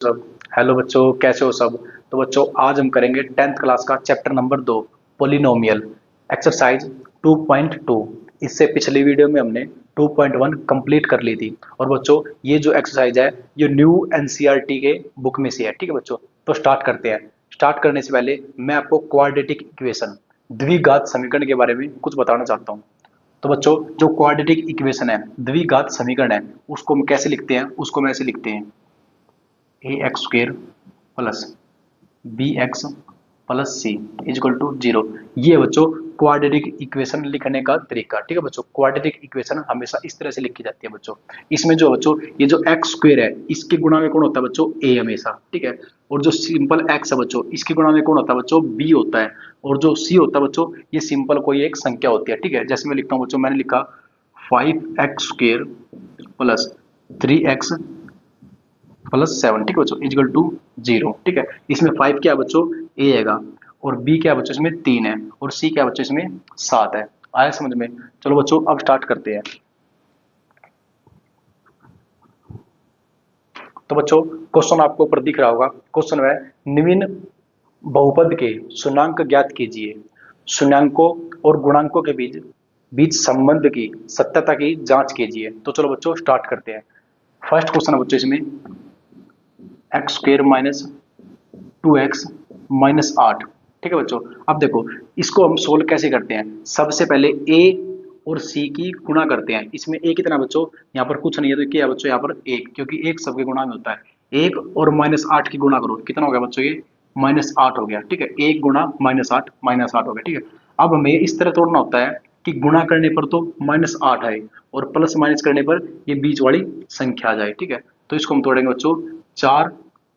सब। हेलो बच्चों, कैसे हो सब। तो बच्चों, आज हम करेंगे 10th क्लास का चैप्टर नंबर 2, पोलिनोमियल, एक्सरसाइज 2.2। इससे पिछली वीडियो में हमने 2.1 कंप्लीट कर ली थी। और बच्चों, ये जो एक्सरसाइज है ये न्यू एनसीईआरटी के बुक में से है। ठीक है बच्चों, तो स्टार्ट करते हैं। स्टार्ट करने से पहले मैं आपको क्वाड्रेटिक इक्वेशन, द्विघात समीकरण के बारे में कुछ बताना चाहता हूँ। तो बच्चों, जो क्वाड्रेटिक इक्वेशन है, द्विघात समीकरण है, उसको हम कैसे लिखते हैं, उसको हम ऐसे लिखते हैं: a x square plus b x plus c equal to zero. ये है बच्चों क्वाड्रेटिक इक्वेशन लिखने का तरीका। ठीक है बच्चों, क्वाड्रेटिक इक्वेशन हमेशा इस तरह से लिखी जाती है बच्चों। इसमें जो बच्चों, ये जो एक्स स्क्वेयर है इसके गुणा में कौन होता है बच्चों? ए हमेशा। ठीक है। और जो सिंपल एक्स है बच्चों, इसके गुणा में कौन होता है बच्चों? बी होता है। और जो सी होता है बच्चों, ये सिंपल कोई एक संख्या होती है। ठीक है, जैसे मैं लिखता हूँ बच्चों, मैंने लिखा 5x² प्लस 3x प्लस 7। ठीक है बच्चों, इजिकल टू जीरो। ठीक है, इसमें 5 क्या है बच्चों? ए हैगा। और बी क्या है बच्चों? इसमें 3 है। और सी क्या है बच्चों? इसमें 7 है। आया समझ में? चलो बच्चों, अब स्टार्ट करते हैं। तो बच्चों, क्वेश्चन आपको ऊपर दिख रहा होगा। क्वेश्चन है, निम्न बहुपद के शून्यांक ज्ञात कीजिए। शून्याङ्कों और गुणांकों के बीच बीच संबंध की सत्यता की जांच कीजिए। तो चलो बच्चों, स्टार्ट करते हैं। फर्स्ट क्वेश्चन है बच्चों इसमें, x square minus 2x minus 8। ठीक है बच्चों, अब देखो इसको हम सोल्व कैसे करते हैं। सबसे पहले a और c की गुणा करते हैं। इसमें a कितना बच्चों? यहाँ पर कुछ नहीं है, तो क्या है बच्चों? यहाँ पर 1, क्योंकि 1 सबके गुणा में होता है। 1 और माइनस 8 की गुणा करो, कितना हो गया बच्चों? ये माइनस 8 हो गया। ठीक है, 1 गुणा माइनस 8 हो गया। ठीक है, अब हमें इस तरह तोड़ना होता है कि गुणा करने पर तो माइनस 8 आए और प्लस माइनस करने पर ये बीच वाली संख्या आ जाए। ठीक है, तो इसको हम तोड़ेंगे बच्चों 4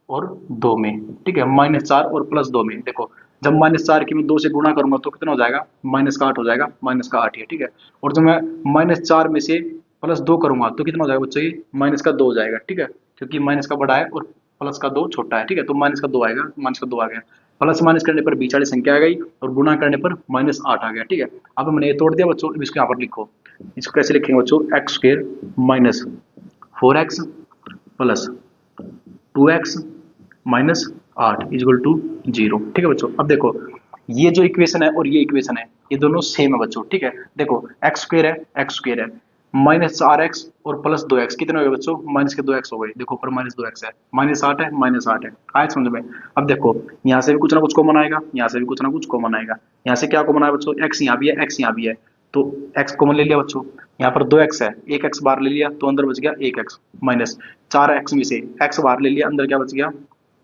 और 2 में। ठीक है, -4 और +2 में। देखो, जब -4 की मैं 2 से गुणा करूंगा तो कितना हो जाएगा? -8 हो जाएगा। -8 ही है। ठीक है, और जब मैं -4 में से +2 करूंगा तो कितना हो जाएगा बच्चों? ये -2 हो जाएगा। ठीक है, क्योंकि माइनस का बड़ा है और प्लस का 2 छोटा है। ठीक है, तो -2 आएगा, -2 आ गया। प्लस माइनस करने पर बीच वाली संख्या आ गई और गुणा करने पर -8 आ गया। ठीक है, अब हमने ये तोड़ दिया बच्चों। इसको यहाँ पर लिखो। इसको कैसे लिखेंगे बच्चों? X square minus 4x plus 2x minus 8 equal to zero. ठीक है बच्चों, अब देखो ये जो इक्वेशन है और ये इक्वेशन है, ये दोनों सेम है बच्चों। ठीक है, देखो एक्स स्क्वेयर है, एक्स स्क्वेयर है, -4x और प्लस 2x कितने हो गए बच्चों? माइनस के 2x हो गए। देखो ऊपर -2x है, -8 है, -8 है। आए समझ में? अब देखो यहाँ से भी कुछ ना कुछ कॉमन आएगा, यहाँ से भी कुछ ना कुछ कॉमन आएगा। यहाँ से क्या कॉमन आया बच्चों? x यहाँ भी है, x यहाँ भी है, तो x कॉमन ले लिया बच्चों। यहाँ पर 2x है, 1x बाहर ले लिया तो अंदर बच गया 1x, माइनस 4x में से x बाहर ले लिया, अंदर क्या बच गया?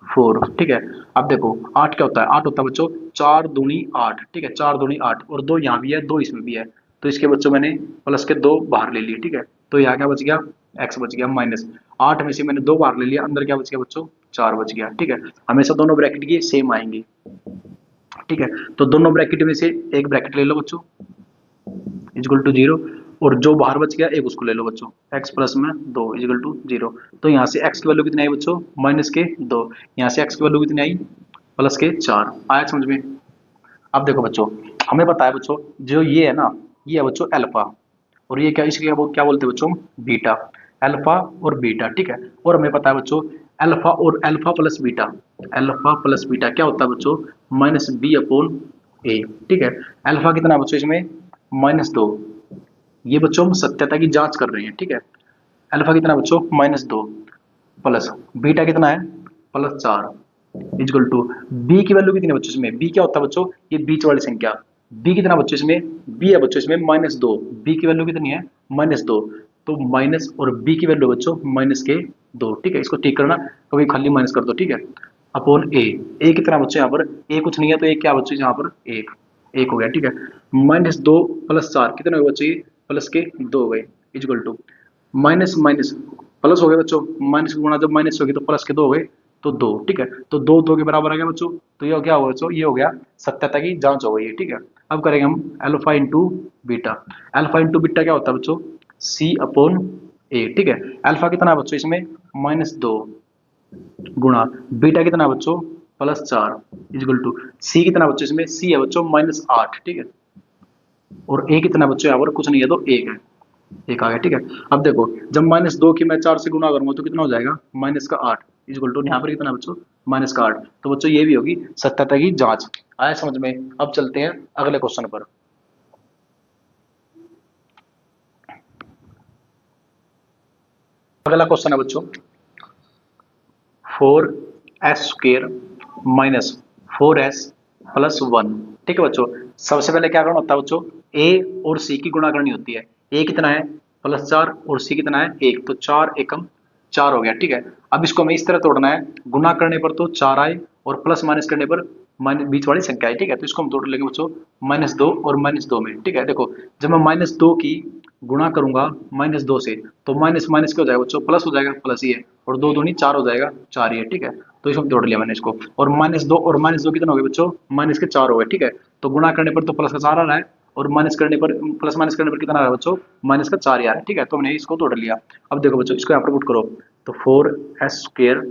4। ठीक है, अब देखो 8 क्या होता है? 8 होता है बच्चों 4 दूनी 8। ठीक है, 4 दूनी 8 और 2 यहाँ भी है, 2 इसमें भी है, तो इसके बच्चों मैंने प्लस के 2 बाहर ले लिए। ठीक है, तो यहाँ क्या बच गया? x बच गया माइनस 8 में से मैंने 2 बाहर ले लिया, अंदर क्या बच गया बच्चों? 4 बच गया। ठीक है, हमेशा दोनों ब्रैकेट की सेम आएंगी। ठीक है, तो दोनों ब्रैकेट में से एक ब्रैकेट ले लो बच्चों, इजिकल टू जीरो। और जो बाहर बच गया एक उसको ले लो बच्चों, x प्लस में 2 इजिकल टू जीरो। तो यहाँ से x की वैल्यू कितनी आई बच्चों? माइनस के 2। यहाँ से x की वैल्यू कितनी आई? प्लस के 4। आया समझ में? अब देखो बच्चों, हमें पता है बच्चों, जो ये है ना, ये है बच्चों अल्फा, और ये क्या, इसके क्या बोलते हैं बच्चों? बीटा। अल्फा और बीटा। ठीक है, और हमें पता है बच्चों अल्फा और alpha plus beta, alpha plus beta क्या होता है बच्चों? -b/a। ठीक है, अल्फा कितना है बच्चों इसमें? -2। ये बच्चों हम सत्यता की जांच कर रहे हैं। ठीक है, अल्फा कितना है बच्चों? -2 प्लस बीटा कितना है? +4 इजकल टू बी की वैल्यू कितनी है बच्चों इसमें? बी क्या होता है बच्चों? ये बीच वाली संख्या। बी कितना बच्चों इसमें? बी है बच्चों इसमें -2। बी की वैल्यू कितनी है? -2। तो माइनस और बी की वैल्यू बच्चों -2। ठीक है, इसको ठीक करना, कभी खाली माइनस कर दो। ठीक है, अपॉन ए कितना बच्चों यहाँ पर? ए कुछ नहीं है, तो ए क्या बच्चों यहाँ पर? एक हो गया। ठीक है, -2 + 4 कितने हो गए बच्चों? ये प्लस के 2 हो गए equal to minus minus plus हो गए बच्चों। माइनस की गुणा जब माइनस होगी तो प्लस के 2 हो गए, तो 2। ठीक है, तो 2 के बराबर आ गया बच्चों। तो ये क्या होगा बच्चों? ये हो गया सत्यता की जांच हो गई है। ठीक है, अब करेंगे हम alpha into beta. Alpha into beta क्या होता है बच्चों? c/a। ठीक है, अल्फा कितना है बच्चों इसमें? -2 गुणा बीटा कितना है बच्चों? +4 इजकल टू सी कितना है बच्चों इसमें? सी है बच्चों -8। ठीक है, और ए कितना है बच्चों यहाँ पर? कुछ नहीं है, तो 1 है, 1 आ गया। ठीक है, अब देखो जब -2 की मैं 4 से गुणा करूंगा तो कितना हो जाएगा? -8 इक्वल टू यहाँ पर कितना बच्चों माइनस का 8। तो बच्चों ये भी होगी सत्यता की जांच। आया समझ में? अब चलते हैं अगले क्वेश्चन पर। अगला क्वेश्चन है बच्चों 4s² माइनस 4s प्लस 1। ठीक है बच्चों, सबसे पहले क्या करना होता है बच्चों, a और c की गुणा करनी होती है। a कितना है +4 और c कितना है 1, तो 4 एकम 4 हो गया। ठीक है, अब इसको हमें इस तरह तोड़ना है, गुणा करने पर तो 4 आए और प्लस माइनस करने पर माइनस बीच वाली संख्या है। ठीक है, तो इसको हम तोड़ लेंगे बच्चों -2 और -2 में। ठीक है, देखो जब मैं -2 की गुणा करूंगा -2 से, तो माइनस माइनस क्या हो जाएगा बच्चों, प्लस हो जाएगा, प्लस ही है, और 2 दूनी 4 हो जाएगा, 4 ही है। ठीक है, तो इसको तोड़ लिया मैंने इसको, और -2 और -2 कितना हो गया बच्चों, माइनस के 4 हो गए। ठीक है, तो गुणा करने पर तो प्लस का 4 आ रहा है, और माइनस करने पर प्लस माइनस करने पर कितना आ रहा है बच्चों, माइनस का 4 ही आ रहा है। ठीक है, तो हमने इसको तोड़ लिया। अब देखो बच्चों इसको यहाँ पर पुट करो, तो 4s²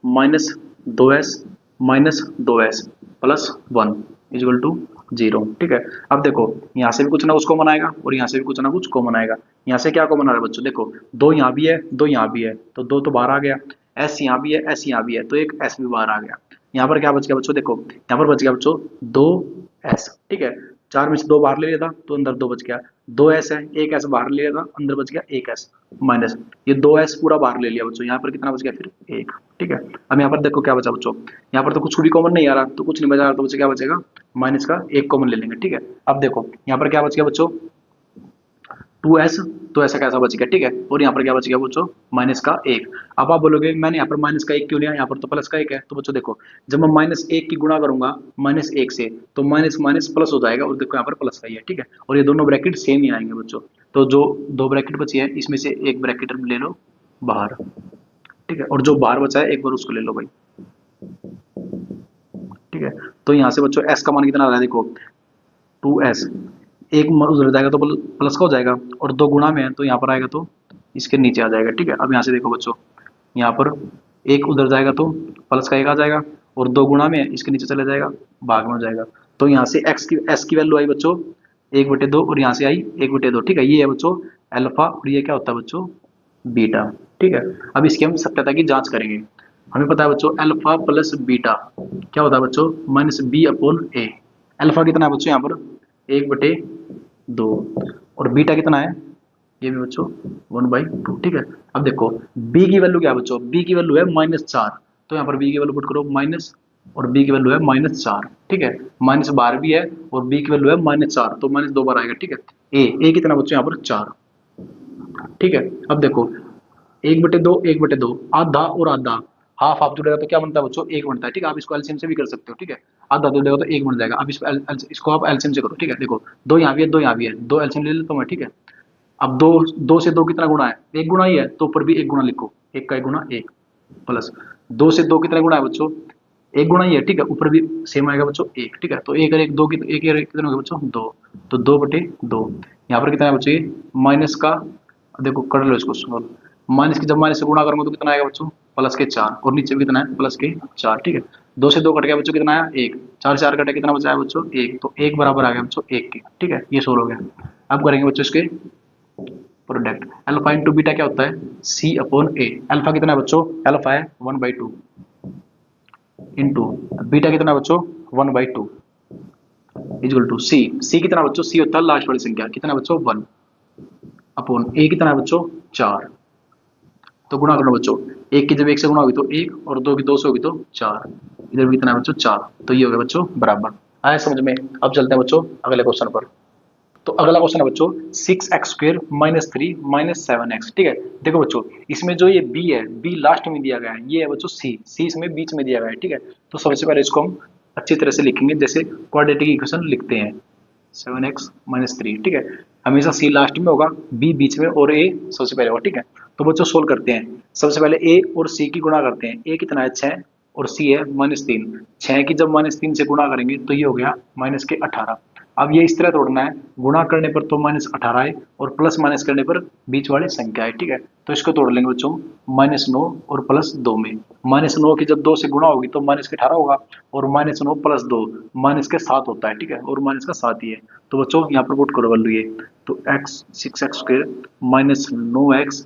minus 2s minus 2s plus 1 equal to 0। ठीक है, अब देखो यहाँ से भी कुछ ना कुछ कॉमन आएगा और यहाँ से भी कुछ ना कुछ कॉमन आएगा। यहाँ से क्या कॉमन आ रहा है बच्चों, देखो 2 यहाँ भी है, 2 यहाँ भी है, तो 2 तो बाहर आ गया, s यहाँ भी है, s यहाँ भी है, तो एक s भी बाहर आ गया। यहाँ पर क्या बच गया बच्चों, देखो यहाँ पर बच गया बच्चों 2s। ठीक है, 4 में से 2 बाहर ले लिया था तो अंदर 2 बच गया, 2s है, एक s बाहर ले लिया था, अंदर बच गया 1s माइनस ये 2s पूरा बाहर ले लिया बच्चों, यहाँ पर कितना बच गया फिर 1। ठीक है, अब यहाँ पर देखो क्या बचा बच्चों, यहाँ पर तो कुछ भी कॉमन नहीं आ रहा, तो कुछ नहीं बचा रहा, तो बच्चे क्या बचेगा, माइनस का 1 कॉमन ले लेंगे। ठीक है, अब देखो यहाँ पर क्या बच गया बच्चों 2s, तो ऐसा कैसा बच गया। ठीक है, और यहाँ पर क्या बच गया बच्चों, माइनस का 1। अब आप बोलोगे मैंने यहाँ पर माइनस का 1 क्यों लिया, यहाँ पर तो प्लस का 1 है। तो बच्चों देखो जब मैं -1 की गुणा करूंगा -1 से, तो माइनस माइनस प्लस हो जाएगा, और देखो यहाँ पर प्लस का ही है। ठीक है, और ये दोनों ब्रैकेट सेम ही आएंगे बच्चों, तो जो 2 ब्रैकेट बची है इसमें से एक ब्रैकेट ले लो बाहर। ठीक है, और जो बाहर बचा है एक बार उसको ले लो भाई। ठीक है, तो यहाँ से बच्चों s का मान कितना आ रहा है, देखो 2s, एक उधर जाएगा तो प्लस का हो जाएगा, और 2 गुणा में है तो यहाँ पर आएगा तो इसके नीचे आ जाएगा। ठीक है, अब यहाँ से देखो बच्चों यहाँ पर एक उधर जाएगा तो प्लस का 1 आ जाएगा, और 2 गुणा में है इसके नीचे चला जाएगा, भाग में हो जाएगा। तो यहाँ से s की वैल्यू आई बच्चों 1/2, और यहाँ से आई 1/2। ठीक है, ये है बच्चों अल्फा, और ये क्या होता है बच्चों बीटा। ठीक है, अब इसकी हम सत्यता की जांच करेंगे। हमें पता है बच्चों अल्फा प्लस बीटा क्या होता है बच्चों, -b/a। अल्फा कितना है बच्चों यहाँ पर 1/2, और बीटा कितना है, ये भी बच्चों 1/2। ठीक है, अब देखो b की वैल्यू क्या है बच्चों, b की वैल्यू है -4, तो यहाँ पर b की वैल्यू पुट करो माइनस, और b की वैल्यू है -4। ठीक है, माइनस बाहर भी है और b की वैल्यू है -4, तो -2 बार आएगा। ठीक है, a कितना बच्चों यहाँ पर 4। ठीक है, अब देखो 1/2 1/2, आधा और आधा, हाफ हाफ जुड़ेगा तो क्या बनता है बच्चों 1 बनता है। ठीक है, आप इसको एलसीएम से भी कर सकते हो। ठीक है, आधा जुड़ेगा तो 1 बन जाएगा। अब इसको आप एलसीएम से करो। ठीक है, देखो 2 यहाँ भी है, 2 यहाँ भी है, 2 एलसीएम ले लेता हूँ मैं। ठीक है, अब 2 से 2 कितना गुणा है, 1 गुणा ही है, तो ऊपर भी 1 गुणा लिखो, 1 का 1 गुणा 1 प्लस 2 से 2 कितना गुणा है बच्चों, 1 गुणा ही है। ठीक है, ऊपर भी सेम आएगा बच्चों 1। ठीक है, तो 1 और 1 2 की 1 और 1 कितना हो गया बच्चों 2, तो 2/2। यहाँ पर कितना है बच्चों, ये माइनस का, देखो कर लो इसको सॉल्व, माइनस की जब माइनस से गुणा करूंगा तो कितना आएगा बच्चों +4, और नीचे भी कितना है +4। ठीक है, 2 से 2 कट गया बच्चों, कितना आया 1, 4 से 4 कटे कितना बचा है बच्चों 1, तो 1 बराबर आ गया बच्चों 1 के। ठीक है, ये सोल्व हो गया। अब करेंगे बच्चों इसके प्रोडक्ट, अल्फा इंटू बीटा क्या होता है c/a। अल्फा कितना है बच्चों, अल्फा है 1/2 इंटू बीटा कितना है बच्चों 1/2 इक्वल टू c कितना बच्चों, c होता है लास्ट वाली संख्या, कितना बच्चों 1/a कितना है बच्चों 4। तो गुणा करना बच्चों, 1 की जब 1 से गुणा होगी तो 1, और 2 की 2 से होगी तो 4, इधर भी कितना है बच्चों 4, तो ये हो गया बच्चों बराबर। आया समझ में? अब चलते हैं बच्चों अगले क्वेश्चन पर। तो अगला क्वेश्चन है बच्चों 6x² -3 -7x। ठीक है, देखो बच्चों इसमें जो ये b है, b लास्ट में दिया गया है, ये है बच्चों c इसमें बीच में दिया गया है। ठीक है, तो सबसे पहले इसको हम अच्छी तरह से लिखेंगे जैसे क्वाड्रेटिक इक्वेशन लिखते हैं, 7x -3। ठीक है, हमेशा c लास्ट में होगा, b बीच में और a सबसे पहले होगा। ठीक है, तो बच्चों सोल्व करते हैं। सबसे पहले a और c की गुणा करते हैं, a कितना है 6 और c है -3। 6 की जब -3 से गुणा करेंगे तो ये हो गया -18। अब ये इस तरह तोड़ना है, गुणा करने पर तो -18 है, और प्लस माइनस करने पर बीच वाली संख्या है। ठीक है, तो इसको तोड़ लेंगे बच्चों -9 और +2 में। -9 की जब 2 से गुणा होगी तो -18 होगा, और -9 + 2 -7 होता है। ठीक है, और माइनस का 7 ही है, तो बच्चों यहाँ पर पुट करो वैल्यू ये, तो 6x² -9x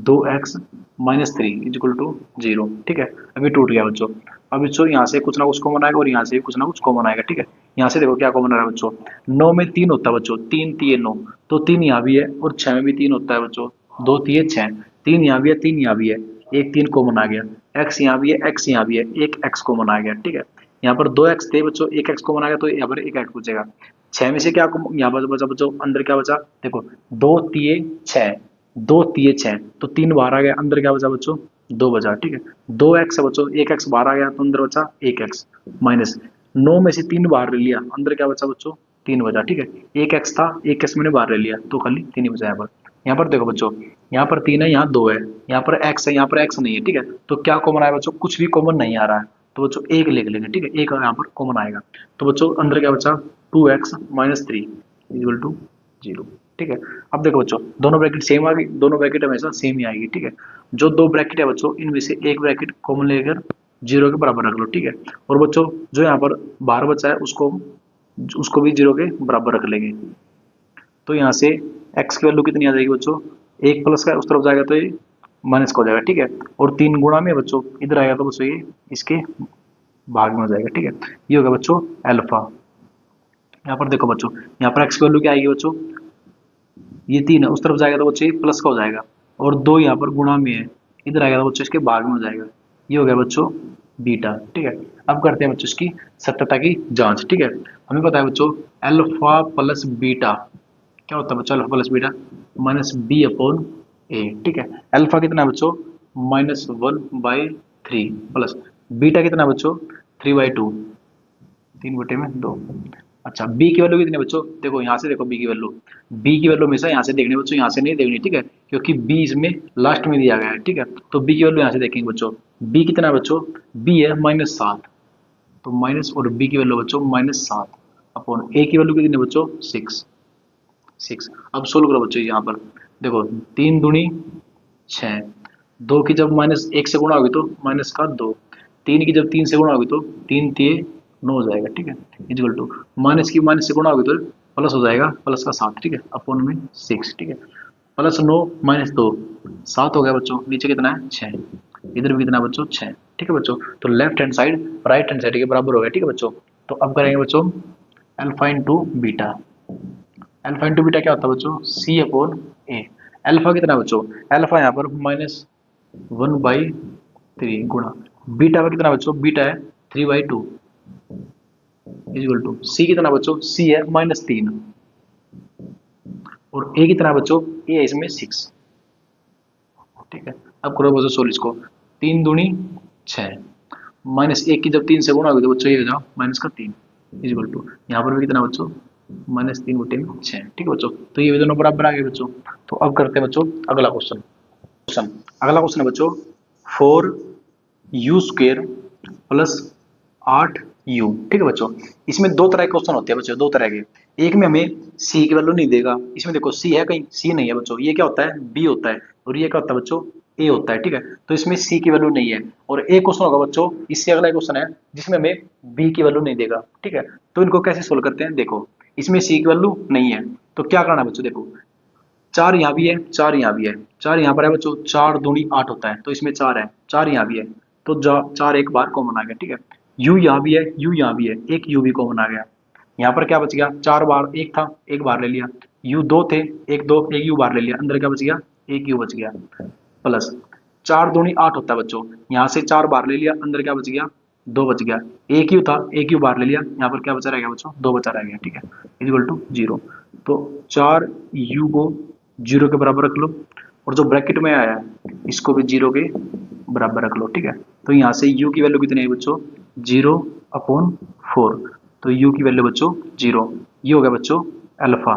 2x minus 3 is equal to 0। ठीक है, अभी टूट गया बच्चों। अब बच्चों यहाँ से कुछ ना कुछ कॉमन आएगा और यहाँ से भी कुछ ना कुछ कॉमन आएगा। ठीक है, यहाँ से देखो क्या कॉमन आ रहा है बच्चों, 9 में 3 होता है बच्चों, 3 3 9, तो 3 यहाँ भी है और 6 में भी 3 होता है बच्चों, 2 3 6, 3 यहाँ भी है 3 यहाँ भी है, एक 3 कॉमन आ गया, x यहाँ भी है x यहाँ भी है, एक x कॉमन आ गया। ठीक है, यहाँ पर 2x थे बच्चों, एक x कॉमन आ गया तो यहाँ पर एक x बचेगा। 6 में से क्या यहाँ पर बचा बच्चों, अंदर क्या बचा, देखो 2 3 6, 2 3 6, तो 3 बाहर आ गया, अंदर क्या बचा बच्चों, 2 बचा। ठीक है, 2x है बच्चों, एक x बाहर आ गया तो अंदर बचा एक x माइनस 9 में से 3 बाहर ले लिया, अंदर क्या बचा बच्चों, 3 बचा। ठीक है, एक x था, एक x मैंने बाहर ले लिया तो खाली 3 ही बचा। यहाँ पर देखो बच्चों, यहाँ पर 3 है, यहाँ 2 है, यहाँ पर x है, यहाँ पर x नहीं है। ठीक है, तो क्या कॉमन आया बच्चों, कुछ भी कॉमन नहीं आ रहा है, तो बच्चों एक लिख लेंगे। ठीक है, एक यहाँ पर कॉमन आएगा, तो बच्चों अंदर क्या बचा, 2x माइनस 3 इक्वल टू 0। ठीक है, अब देखो बच्चों, दोनों ब्रैकेट सेम आ गई, दोनों ब्रैकेट हमेशा सेम ही आएगी। ठीक है, जो दो ब्रैकेट है बच्चों, इनमें से एक ब्रैकेट कॉमन लेकर 0 के बराबर रख लो। ठीक है, और बच्चों जो यहाँ पर बाहर बचा है उसको उसको भी 0 के बराबर रख लेंगे। तो यहाँ से x की वैल्यू कितनी आ जाएगी बच्चों, एक प्लस का उस तरफ जाएगा तो ये माइनस का हो जाएगा। ठीक है, और 3 गुणा में बच्चों इधर आएगा तो बच्चों ये इसके भाग में हो जाएगा। ठीक है, ये होगा बच्चों अल्फा। यहाँ पर देखो बच्चों, यहाँ पर x की वैल्यू क्या आएगी बच्चों, ये 3 है, उस तरफ जाएगा तो बच्चों ये प्लस का हो जाएगा, और 2 यहाँ पर गुणा में है, इधर आएगा तो बच्चों इसके भाग में हो जाएगा। ये हो गया बच्चों बीटा। ठीक है, अब करते हैं बच्चों इसकी सत्यता की जांच। ठीक है, हमें पता है बच्चों अल्फा प्लस बीटा क्या होता है बच्चों, alpha plus beta minus b upon a. ठीक है, अल्फा कितना है बच्चों, -1/3 प्लस बीटा कितना है बच्चों, 3/2, 3/2। अच्छा, बी की वैल्यू कितनी है बच्चों, देखो यहाँ से देखो बी की वैल्यू हमेशा यहाँ से देखनी बच्चों, यहाँ से नहीं देखनी। ठीक है, क्योंकि बी इसमें लास्ट में दिया गया है। ठीक है, तो बी की वैल्यू यहाँ से देखेंगे बच्चों, बी कितना है बच्चों, बी है -7, तो माइनस, और बी की वैल्यू बच्चों -7 अपॉन ए की वैल्यू कितनी है बच्चों, 6। अब सोल्व करो बच्चों, यहाँ पर देखो 3 दूनी 6, 2 की जब -1 से गुणा होगी तो -2, 3 की जब 3 से गुणा होगी तो 3 3 9 हो जाएगा। ठीक है, इक्वल टू माइनस की माइनस से गुणा होगी तो प्लस हो जाएगा, प्लस का 7। ठीक है, अपॉन में 6। ठीक है, +9 -2 7 हो गया बच्चों, नीचे कितना है 6, इधर भी कितना है बच्चों 6। ठीक है बच्चों, तो left hand side right hand side के बराबर हो गया। ठीक है बच्चों, तो अब करेंगे बच्चों alpha into beta. Alpha into beta क्या होता है बच्चों, सी अपॉन ए। अल्फा कितना है बच्चों, अल्फा यहाँ पर -1/3 गुणा बीटा का कितना है बच्चों, बीटा है 3/2 इक्वल टू सी कितना है बच्चों, सी है -3, और ए कितना है बच्चों, ए है इसमें 6। ठीक है, अब करो बच्चों सोल्व इसको, 3 दूनी 6, -1 की जब 3 से गुणा होगी तो बच्चों ये हो जाओ -3 इक्वल टू, यहाँ पर भी कितना बच्चों -3/6। ठीक है बच्चों, तो ये भी दोनों बराबर आ गए बच्चों। तो अब करते हैं बच्चों अगला क्वेश्चन। अगला क्वेश्चन है बच्चों 4u² प्लस 8u। ठीक है बच्चों, इसमें दो तरह के क्वेश्चन होते हैं बच्चों, दो तरह के। एक में हमें c की वैल्यू नहीं देगा, इसमें देखो c है कहीं, c नहीं है बच्चों, ये क्या होता है b होता है, और ये क्या होता है बच्चों a होता है। ठीक है, तो इसमें c की वैल्यू नहीं है। और एक क्वेश्चन होगा बच्चों, इससे अगला क्वेश्चन है जिसमें हमें b की वैल्यू नहीं देगा। ठीक है, तो इनको कैसे सोल्व करते हैं, देखो इसमें c की वैल्यू नहीं है तो क्या करना है बच्चों, देखो 4 यहाँ भी है, 4 यहाँ भी है, 4 यहाँ पर है बच्चों, 4 दूनी 8 होता है, तो इसमें 4 है, 4 यहाँ भी है, तो 4 एक बार कॉमन आ गया। ठीक है, u यहाँ भी है, u यहाँ भी है, एक u भी कॉमन आ गया। यहाँ पर क्या बच गया, 4 बार एक था, एक बार ले लिया, u 2 थे, एक u बार ले लिया, अंदर क्या बच गया, एक u बच गया, प्लस 4 दूनी 8 होता है बच्चों, यहाँ से 4 बार ले लिया, अंदर क्या बच गया, 2 बच गया, एक u था, एक u बार ले लिया, यहाँ पर क्या बचा रह गया बच्चों, 2 बचा रह गया। ठीक है, इक्वल टू 0, तो 4u को 0 के बराबर रख लो, और जो ब्रैकेट में आया है इसको भी 0 के बराबर रख लो। ठीक है, तो यहाँ से u की वैल्यू कितनी है बच्चों, 0/4, तो u की वैल्यू बच्चों 0। ये हो गया बच्चों अल्फा।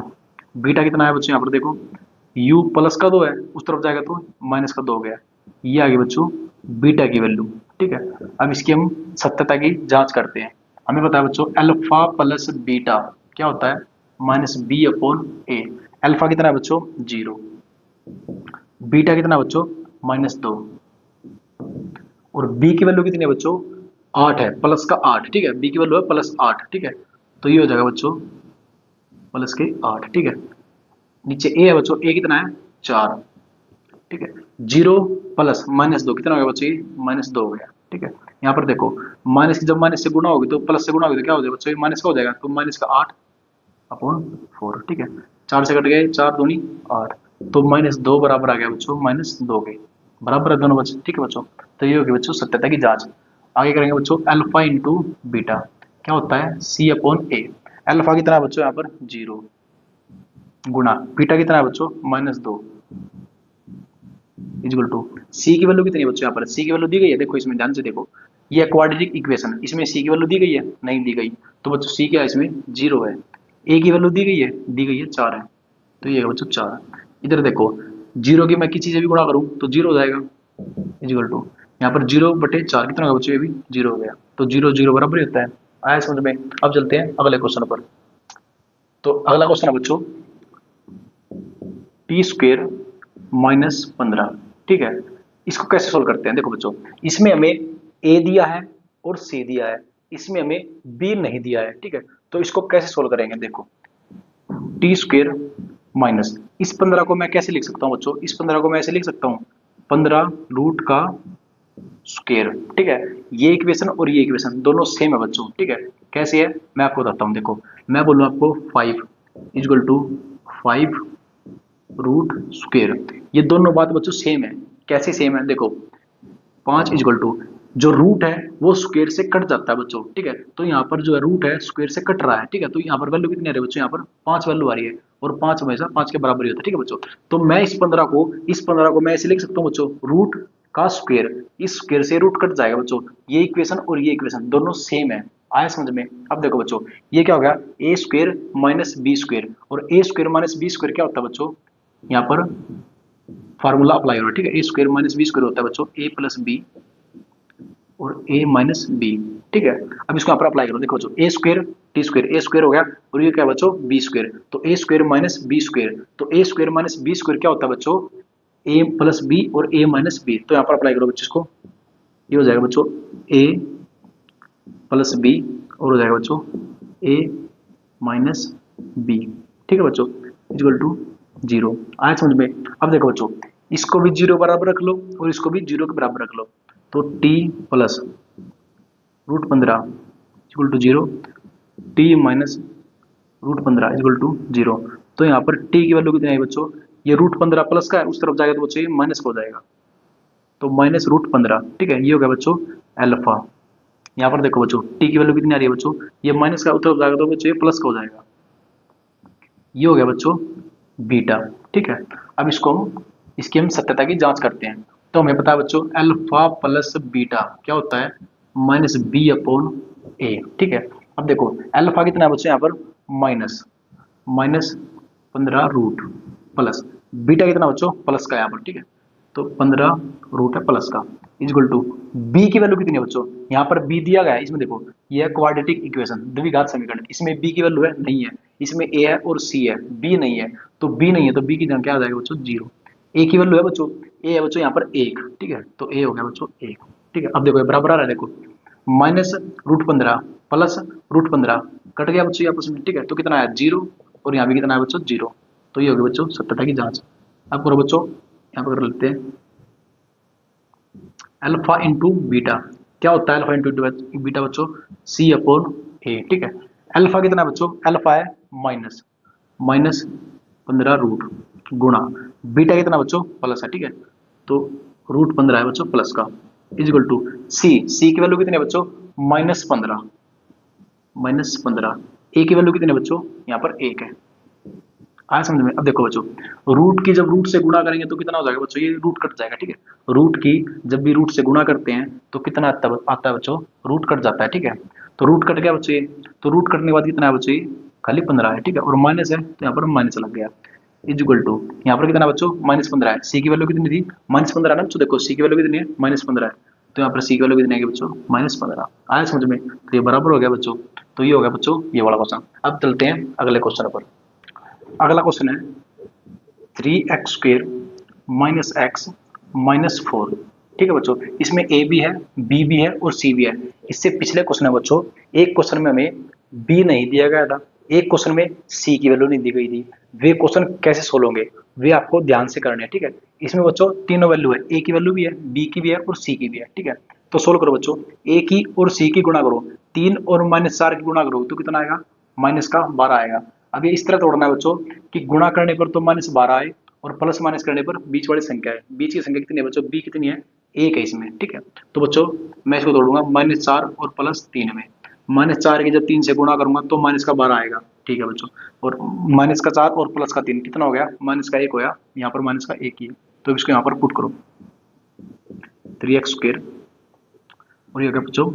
बीटा कितना है बच्चों, यहाँ पर देखो u प्लस का 2 है, उस तरफ जाएगा तो माइनस का 2 हो गया, ये आ गई बच्चों बीटा की वैल्यू। ठीक है, अब इसकी हम सत्यता की जांच करते हैं। हमें पता है बच्चों अल्फा प्लस बीटा क्या होता है, -b/a। अल्फा कितना है बच्चों 0, बीटा कितना है बच्चों -2, और b की वैल्यू कितनी है बच्चों 8 है, प्लस का 8। ठीक है, b की वैल्यू है +8। ठीक है, तो ये हो जाएगा बच्चों प्लस के 8। ठीक है, नीचे a है बच्चों, a कितना है 4, ठीक है। 0 प्लस -2 कितना हो गया बच्चों, ये -2 हो गया। ठीक है, यहाँ पर देखो माइनस की जब माइनस से गुणा होगी तो प्लस से गुणा होगी तो क्या हो जाएगा बच्चों, ये माइनस का हो जाएगा, तो माइनस का 8/4। ठीक है, 4 से कट गए, 4 दूनी 8, तो -2 बराबर आ गया बच्चों -2 के बराबर है दोनों बच्चों। ठीक है बच्चों, तो ये होगी बच्चों सत्यता की जांच। आगे करेंगे बच्चों अल्फा इंटू बीटा, क्या होता है C/A। अल्फा कितना है बच्चों यहाँ पर 0 गुणा बीटा कितना है बच्चों -2 इक्वल टू सी की वैल्यू कितनी है बच्चों, यहाँ पर सी की वैल्यू दी गई है, देखो इसमें ध्यान से देखो, ये क्वाड्रेटिक इक्वेशन, इसमें सी की वैल्यू दी गई है, नहीं दी गई, तो बच्चों सी क्या है इसमें 0 है। ए की वैल्यू दी गई है 4 है, तो ये है बच्चों 4। इधर देखो 0 की मैं किसी से भी गुणा करूँ तो 0 हो जाएगा इक्वल टू, यहाँ पर 0/4 कितना होगा बच्चों, ये भी 0 हो गया, तो 0 0 बराबर ही होता है। आया समझ में। अब चलते हैं अगले क्वेश्चन पर। तो अगला क्वेश्चन है बच्चों t² - 15। ठीक है, इसको कैसे सोल्व करते हैं, देखो बच्चों इसमें हमें a दिया है और c दिया है, इसमें हमें b नहीं दिया है। ठीक है, तो इसको कैसे सोल्व करेंगे, देखो t² माइनस इस 15 को मैं कैसे लिख सकता हूँ बच्चों, इस 15 को मैं ऐसे लिख सकता हूँ 15 रूट का स्क्वायर। ठीक है, ये इक्वेशन और ये इक्वेशन दोनों सेम है बच्चों। ठीक है, कैसे है मैं आपको बताता हूँ, देखो मैं बोलूँ आपको 5 इक्वल टू 5 रूट स्क्वायर, ये दोनों बात बच्चों सेम है। कैसे सेम है, देखो 5 इक्वल टू जो रूट है वो स्क्वायर से कट जाता है बच्चों। ठीक है, तो यहाँ पर जो है रूट है स्क्वायर से कट रहा है। ठीक है, तो यहाँ पर वैल्यू कितनी आ रही है बच्चों, यहाँ पर 5 वैल्यू आ रही है, और 5 हमेशा 5 के बराबर ही होता है। ठीक है बच्चों, तो मैं इस 15 को मैं ऐसे लिख सकता हूँ बच्चों रूट का स्क्वायर, इस स्क्वायर से रूट कट जाएगा बच्चों, ये इक्वेशन और ये इक्वेशन दोनों सेम है। आया समझ में। अब देखो बच्चों ये क्या हो गया, a² - b², और a² - b² क्या होता है बच्चों, यहाँ पर फार्मूला अप्लाई हो रहा है। ठीक है, a² - b² होता है बच्चों a + b और a - b। ठीक है, अब इसको यहाँ पर अप्लाई करो, देखो बच्चों a² t² a² हो गया, और ये क्या है बच्चों b², तो a² - b², तो a² - b² क्या होता है बच्चों a + b और a - b, तो यहाँ पर अप्लाई करो बच्चों इसको, ये हो जाएगा बच्चों a + b और हो जाएगा बच्चों a - b। ठीक है बच्चों, इक्वल टू 0। आया समझ में। अब देखो बच्चों इसको भी 0 बराबर रख लो और इसको भी 0 के बराबर रख लो, तो t + √15 equal to 0, t - √15 equal to 0। तो यहाँ पर t की वैल्यू कितनी आई बच्चों, ये √15 प्लस का है, उस तरफ जाएगा तो बच्चों ये माइनस का हो जाएगा, तो -√15। ठीक है, ये हो गया बच्चों अल्फा। यहाँ पर देखो बच्चों t की वैल्यू कितनी आ रही है बच्चों, ये माइनस का उतर जाएगा तो बच्चों ये प्लस का हो जाएगा, ये हो गया बच्चों बीटा। ठीक है, अब इसकी हम सत्यता की जांच करते हैं। तो हमें पता है बच्चों अल्फा प्लस बीटा क्या होता है -b/a। ठीक है, अब देखो अल्फा कितना है बच्चों यहाँ पर -15 रूट प्लस बीटा कितना बच्चों प्लस का यहाँ पर। ठीक है, तो 15 रूट है प्लस का इक्वल टू बी की वैल्यू कितनी है बच्चों, यहाँ पर बी दिया गया है, इसमें देखो ये है क्वाड्रेटिक इक्वेशन द्विघात समीकरण, इसमें बी की वैल्यू है नहीं है, इसमें ए है और सी है, बी नहीं है, तो बी नहीं है तो बी की जगह क्या आ जाएगा बच्चों 0। ए की वैल्यू है बच्चों, ए है बच्चों यहाँ पर 1। ठीक है, तो ए हो गया बच्चों 1। ठीक है, अब देखो ये बराबर आ रहा है, देखो -√15 प्लस √15 कट गया बच्चों आपस में। ठीक है, तो कितना आया 0, और यहाँ भी कितना है बच्चों 0, तो ये होगी बच्चों सत्यता की जांच। अब करो बच्चों यहाँ पर कर लेते हैं अल्फा इंटू बीटा, क्या होता है अल्फा इंटू बीटा बच्चों C/A। ठीक है, अल्फा कितना है बच्चों, अल्फा है -15 रूट गुणा बीटा कितना बच्चों प्लस है। ठीक है, तो √15 है बच्चों प्लस का इक्वल टू सी की वैल्यू कितनी है बच्चों -15 ए की वैल्यू कितनी है बच्चों यहाँ पर 1 है। आया समझ में। अब देखो बच्चों रूट की जब रूट से गुणा करेंगे तो कितना हो जाएगा बच्चों, ये रूट कट जाएगा। ठीक है, रूट की जब भी रूट से गुणा करते हैं तो कितना आता है बच्चों, रूट कट जाता है। ठीक है, तो रूट कट गया बच्चों ये, तो रूट कटने के बाद कितना है बच्चों ये खाली 15 है। ठीक है, और माइनस है तो यहाँ पर माइनस लग गया इक्वल टू यहाँ पर कितना बच्चों -15 है, सी की वैल्यू कितनी थी -15 ना बच्चों, देखो सी की वैल्यू कितनी है -15 है, तो यहाँ पर सी की वैल्यू कितनी आएगी बच्चों -15। आया समझ में, तो ये बराबर हो गया बच्चों, तो ये हो गया बच्चों ये वाला क्वेश्चन। अब चलते हैं अगले क्वेश्चन पर। अगला क्वेश्चन है 3x² - x - 4। ठीक है बच्चों, इसमें ए भी है बी भी है और सी भी है। इससे पिछले क्वेश्चन है बच्चों, एक क्वेश्चन में हमें बी नहीं दिया गया था, एक क्वेश्चन में सी की वैल्यू नहीं दी गई थी। वे क्वेश्चन कैसे सोल्व होंगे वे आपको ध्यान से करने हैं, ठीक है। इसमें बच्चों तीनों वैल्यू है, ए की वैल्यू भी है, बी की भी है और सी की भी है, ठीक है। तो सोल्व करो बच्चों, ए की और सी की गुणा करो, 3 और -4 की गुणा करो तो कितना आएगा, -12 आएगा। अब ये इस तरह तोड़ना है बच्चों कि गुणा करने पर तो -12 आए और प्लस माइनस करने पर बीच वाली संख्या है, बीच की संख्या कितनी है बच्चों, बी कितनी है, 1 है इसमें, ठीक है। तो बच्चों मैं इसको तोड़ूंगा -4 और +3 में, -4 की जब 3 से गुणा करूंगा तो -12 आएगा, ठीक है बच्चों। और -4 और +3 कितना हो गया, -1 होया, यहाँ पर -1 ही है, तो इसको यहाँ पर पुट करो 3x² और ये हो गया बच्चों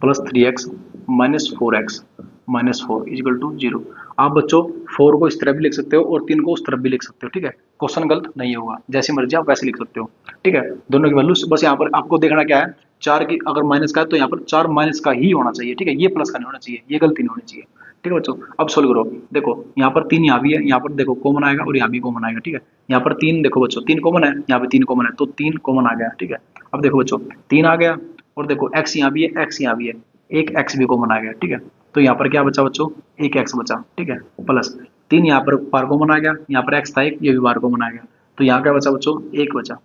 +3x -4x -4 इक्वल टू 0। आप बच्चों 4 को इस तरह भी लिख सकते हो और 3 को उस तरफ भी लिख सकते हो, ठीक है। क्वेश्चन गलत नहीं होगा, जैसी मर्जी आप वैसे लिख सकते हो, ठीक है। दोनों की वैल्यू बस यहाँ पर आपको देखना क्या है, 4 की अगर माइनस का है तो यहाँ पर 4 माइनस का ही होना चाहिए, ठीक है, ये प्लस का नहीं होना चाहिए, ये गलती नहीं होनी चाहिए, ठीक है बच्चों। अब सोल्व करो, देखो यहाँ पर 3 यहाँ भी है, यहाँ पर देखो कॉमन आएगा और यहाँ भी कॉमन आएगा, ठीक है। यहाँ पर 3 देखो बच्चों 3 कॉमन है, यहाँ पे 3 कॉमन है तो 3 कॉमन आ गया, ठीक है। अब देखो बच्चों 3 आ गया और देखो x यहाँ भी है, x यहाँ भी है, एक x भी कॉमन आ गया, ठीक है। तो यहाँ पर क्या बचा बच्चों, एक x बचा, ठीक है, प्लस 3 यहाँ पर बार कॉमन आ गया, यहाँ पर x था एक, ये भी बार कॉमन आ गया, तो यहाँ क्या बचा बच्चों, 1 बचा,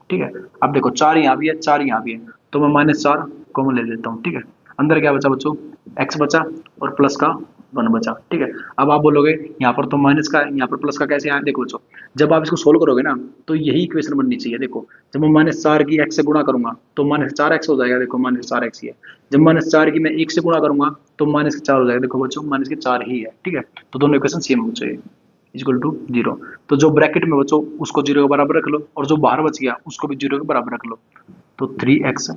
ठीक है। अब देखो 4 यहाँ भी है, 4 यहाँ भी है, तो मैं -4 कॉमन ले लेता हूँ, ठीक है। अंदर क्या बचा बच्चों, x बचा और प्लस का 1 बचा, ठीक है। अब आप बोलोगे यहाँ पर तो माइनस का है, यहाँ पर प्लस का कैसे आया, देखो बच्चों जब आप इसको सोल्व करोगे ना तो यही इक्वेशन बननी चाहिए। देखो जब मैं -4 की x से गुणा करूंगा तो -4x हो जाएगा, देखो -4x ही है। जब -4 की मैं 1 से गुणा करूंगा तो -4 हो जाएगा, देखो बच्चों -4 ही है, ठीक है। तो दोनों इक्वेशन सेम हो चाहिए, इक्वल टू 0। तो जो ब्रैकेट में बच्चों उसको 0 के बराबर रख लो और जो बाहर बच गया उसको भी 0 के बराबर रख लो, तो 3x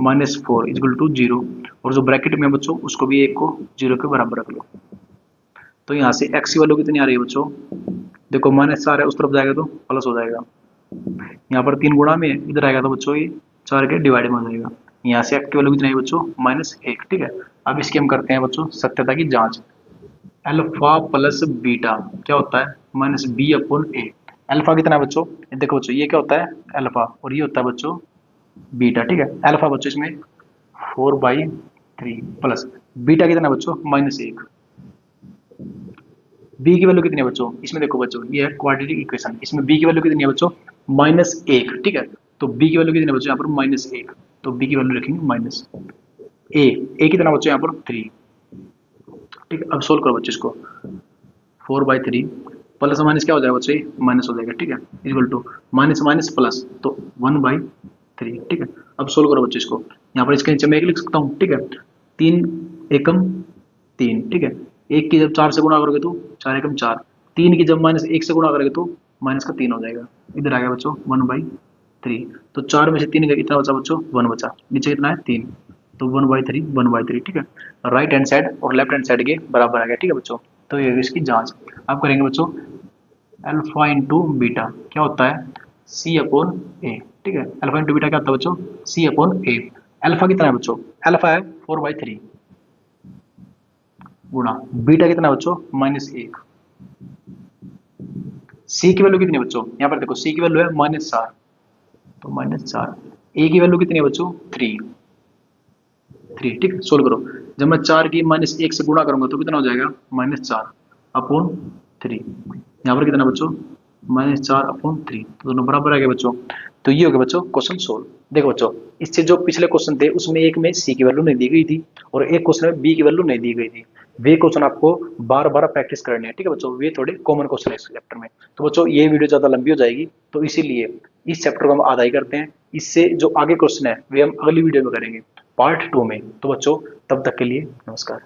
-4 इक्वल टू 0, और जो ब्रैकेट में बच्चों उसको भी 1 को 0 के बराबर रख लो। तो यहाँ से x की वैल्यू कितनी आ रही है बच्चों, देखो -4 है, उस तरफ जाएगा तो प्लस हो जाएगा, यहाँ पर 3 गुणा में इधर आएगा तो बच्चों ये 4 के डिवाइड में हो जाएगा। यहाँ से x की वैल्यू कितनी है बच्चों, -1, ठीक है। अब इसकी हम करते हैं बच्चों सत्यता की जांच, अल्फा प्लस बीटा क्या होता है, -b/a। अल्फा कितना है बच्चों, देखो बच्चों ये क्या होता है अल्फा और ये होता है बच्चों बीटा, ठीक है। अल्फा बच्चों इसमें 4/3 प्लस बीटा कितना है बच्चों, -1। बी की वैल्यू कितनी है बच्चों, इसमें देखो बच्चों ये है क्वाड्रेटिक इक्वेशन, इसमें बी की वैल्यू कितनी है बच्चों, -1, ठीक है। तो बी की वैल्यू कितनी है बच्चों, यहाँ पर -1, तो बी की वैल्यू रखेंगे ए कितना बच्चों यहाँ पर 3, ठीक है। अब सोल्व करो बच्चों इसको, 4/3 प्लस माइनस क्या हो जाएगा बच्चों, माइनस हो जाएगा, ठीक है, equal to minus minus plus तो 1/3, ठीक है। अब सोल्व करो बच्चों इसको, यहाँ पर इसके नीचे मैं 1 लिख सकता हूँ, ठीक है, 3 एकम 3, ठीक है। 1 की जब 4 से गुणा करोगे तो 4 एकम 4, 3 की जब -1 से गुणा करोगे तो -3 हो जाएगा, इधर आ गया बच्चों 1/3। तो 4 में से 3 गया, कितना बचा बच्चों, 1 बचा, नीचे कितना है 3, तो 1/3, ठीक है। राइट हैंड साइड और लेफ्ट हैंड साइड के बराबर आ गया, ठीक है बच्चों। तो ये इसकी जांच आप करेंगे बच्चों, अल्फा इंटू बीटा क्या होता है, C/A, ठीक है। अल्फा इंटू बीटा क्या होता है बच्चों, C/A। अल्फा कितना है बच्चों, अल्फा है 4/3 गुणा बीटा कितना है बच्चों, -1। सी की वैल्यू कितनी है बच्चों, यहाँ पर देखो सी की वैल्यू है -4, तो -4। ए की वैल्यू कितनी है बच्चों, 3, ठीक है। सोल्व करो, जब मैं 4 की -1 से गुणा करूंगा तो कितना हो जाएगा, -4/3। यहाँ पर कितना बच्चों, -4/3, तो दोनों बराबर आ गए बच्चों। तो ये हो गया बच्चों क्वेश्चन सोल्व। देखो बच्चों इससे जो पिछले क्वेश्चन थे उसमें एक में सी की वैल्यू नहीं दी गई थी और एक क्वेश्चन में बी की वैल्यू नहीं दी गई थी। वे क्वेश्चन आपको बार बार प्रैक्टिस करने हैं, ठीक है बच्चों, वे थोड़े कॉमन क्वेश्चन है इस चैप्टर में। तो बच्चों ये वीडियो ज़्यादा लंबी हो जाएगी तो इसीलिए इस चैप्टर को हम आधा ही करते हैं, इससे जो आगे क्वेश्चन है वे हम अगली वीडियो में करेंगे पार्ट 2 में। तो बच्चों तब तक के लिए नमस्कार।